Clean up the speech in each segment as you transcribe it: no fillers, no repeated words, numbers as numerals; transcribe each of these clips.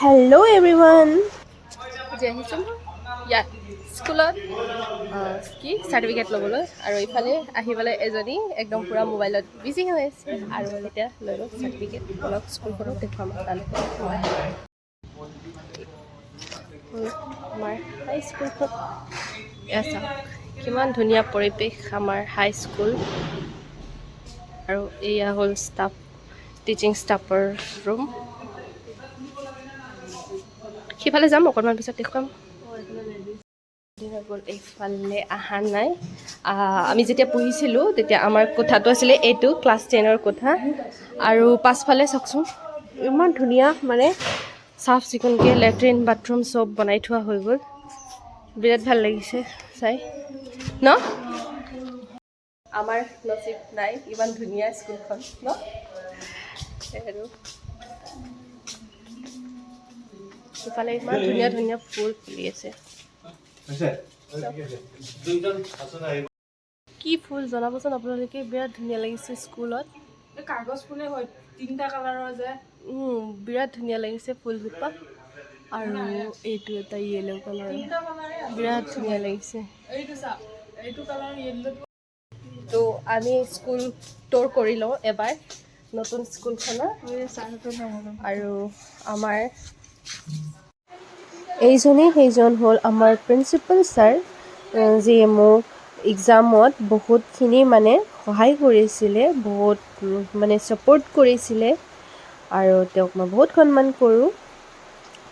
Hello everyone. যে আহিছোঁ ইয়াত স্কুলত কি চাৰ্টিফিকেট ল'বলৈ আৰু ইফালে আহি পেলাই এজনী একদম পূৰা মোবাইলত বিজি হৈ আছে আৰু এতিয়া লৈ লওঁ চাৰ্টিফিকেট অলপ স্কুলখনত দেখুৱাম আপোনালোকক আমাৰ হাই স্কুলখন এয়া চাওক কিমান ধুনীয়া পৰিৱেশ আমাৰ হাই স্কুল আৰু এয়া হ'ল ষ্টাফ টিচিং ষ্টাফৰ ৰুম সিফালে যাম অকণমান পিছত দেখুৱাম গ'ল এইফালে অহা নাই আমি যেতিয়া পঢ়িছিলোঁ তেতিয়া আমাৰ কোঠাটো আছিলে এইটো ক্লাছ 10ৰ কোঠা আৰু পাছফালে চাওকচোন ইমান ধুনীয়া মানে চাফ চিকুণকৈ লেট্ৰিন বাথৰুম চব বনাই থোৱা হৈ গ'ল বিৰাট ভাল লাগিছে চাই ন আমাৰ নচিব নাই ইমান ধুনীয়া স্কুলখন ন আৰু ইফালে ইমান ধুনীয়া ধুনীয়া ফুল ফুলি আছে কি ফুল জনাবচোন আপোনালোকে বিৰাট ধুনীয়া লাগিছে স্কুলত কাগজ ফুলে হয় তিনিটা কালাৰৰ যে বিৰাট ধুনীয়া লাগিছে ফুলজোপা আৰু এইটো এটা য়েলো কালাৰ বিৰাট ধুনীয়া লাগিছে এইটো চা এইটো কালাৰ য়েল্লো তো আমি স্কুল ট'ৰ কৰি লওঁ এবাৰ নতুন স্কুলখনৰ আৰু আমাৰ সেইজন হ'ল আমাৰ প্ৰিন্সিপাল ছাৰ যিয়ে মোক এক্সামত বহুতখিনি মানে সহায় কৰিছিলে বহুত মানে ছাপোৰ্ট কৰিছিলে আৰু তেওঁক মই বহুত সন্মান কৰোঁ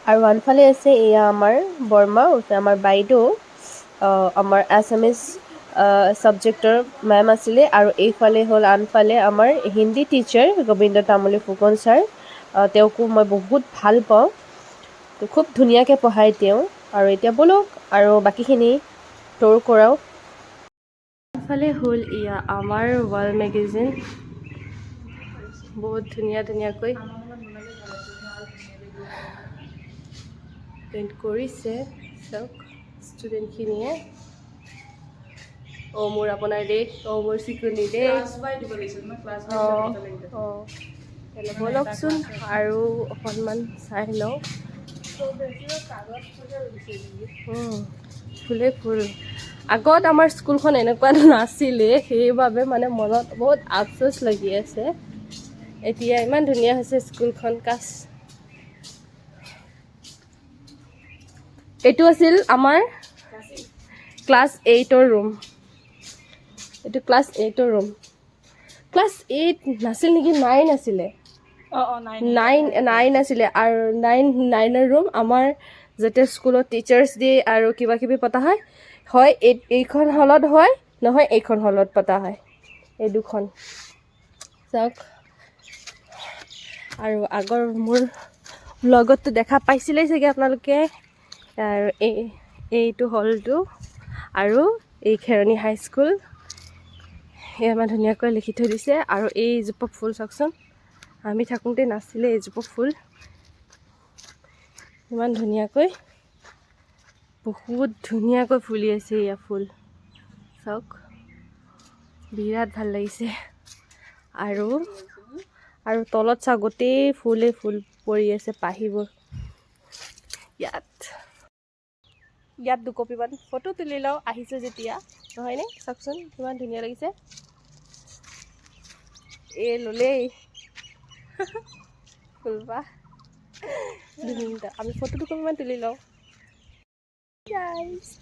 আৰু আনফালে আছে এয়া আমাৰ বৰ্মা আমাৰ বাইদেউ আমাৰ আছামিজ ছাবজেক্টৰ মেম আছিলে আৰু এইফালে হ'ল আনফালে আমাৰ হিন্দী টিচাৰ গোবিন্দ তামুলী ফুকন ছাৰ তেওঁকো মই বহুত ভাল পাওঁ তো খুব ধুনীয়াকৈ পঢ়ায় তেওঁ আৰু এতিয়া ব'লক আৰু বাকীখিনি ট'ৰ কৰাওঁ ইফালে হ'ল এয়া আমাৰ ৱাল মেগাজিন বহুত ধুনীয়া ধুনীয়াকৈ পেইণ্ট কৰিছে চাওক ষ্টুডেণ্টখিনিয়ে মোৰ আপোনাৰ দেশ মোৰ চিকুনি দেশ ব'লকচোন আৰু অকণমান চাই লওঁ ফুলে ফুল আগত আমাৰ স্কুলখন এনেকুৱা নাছিলে সেইবাবে মানে মনত বহুত আফচোচ লাগি আছে এতিয়া ইমান ধুনীয়া হৈছে স্কুলখন কাছ এইটো আছিল আমাৰ ক্লাছ 8ৰ ৰুম এইটো ক্লাছ 8ৰ ৰুম ক্লাছ 8 নাছিল নেকি 9 আছিলে নাইন আছিলে আৰু নাইনৰ ৰুম আমাৰ যেতিয়া স্কুলত টিচাৰ্ছ ডে আৰু কিবা কিবি পতা হয় এইখন হলত হয় নহয় এইখন হলত পতা হয় এই দুখন চাওক আৰু আগৰ মোৰ ব্লগততো দেখা পাইছিলেই চাগে আপোনালোকে আৰু এইটো হলটো আৰু এই খেৰণি হাইস্কুল ইমান ধুনীয়াকৈ লিখি থৈ দিছে আৰু এইজোপা ফুল চাওকচোন আমি থাকোঁতে নাছিলে এইজোপা ফুল ইমান ধুনীয়াকৈ বহুত ধুনীয়াকৈ ফুলি আছে এয়া ফুল চাওক বিৰাট ভাল লাগিছে আৰু তলত চাওক গোটেই ফুলে ফুল পৰি আছে পাহিবোৰ ইয়াত দুকপিমান ফটো তুলি লওঁ আহিছোঁ যেতিয়া নহয়নে চাওকচোন কিমান ধুনীয়া লাগিছে ল'লেই ফুলপাহ আমি ফটো দুকপিমান তুলি লওঁ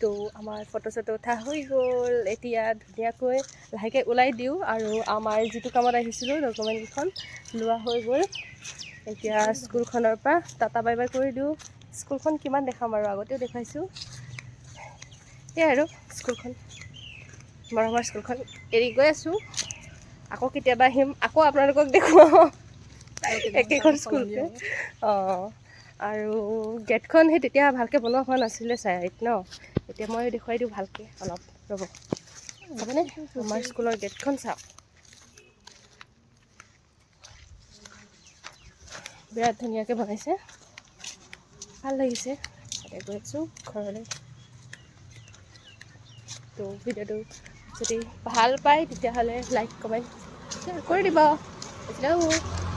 তো আমাৰ ফটো চটো উঠা হৈ গ'ল এতিয়া ধুনীয়াকৈ লাহেকৈ ওলাই দিওঁ আৰু আমাৰ যিটো কামত আহিছিলোঁ ডকুমেণ্টকেইখন লোৱা হৈ গ'ল এতিয়া স্কুলখনৰ পৰা টাটা বাই বাই কৰি দিওঁ স্কুলখন কিমান দেখাম আৰু আগতেও দেখুৱাইছোঁ সেয়াই আৰু স্কুলখন মৰমৰ স্কুলখন এৰি গৈ আছোঁ আকৌ কেতিয়াবা আহিম আকৌ আপোনালোকক দেখুৱাওঁ একেখন স্কুলতে আৰু গেটখন সেই তেতিয়া ভালকৈ বনোৱা হোৱা নাছিলে চাইড ন এতিয়া মই দেখুৱাই দিওঁ ভালকৈ অলপ ৰ'ব চাবনে আমাৰ স্কুলৰ গেটখন চাওক বিৰাট ধুনীয়াকৈ বনাইছে ভাল লাগিছে এতিয়া গৈ আছোঁ ঘৰলৈ তো ভিডিঅ'টো যদি ভাল পায় তেতিয়াহ'লে লাইক কমেণ্ট শ্বেয়াৰ কৰি দিব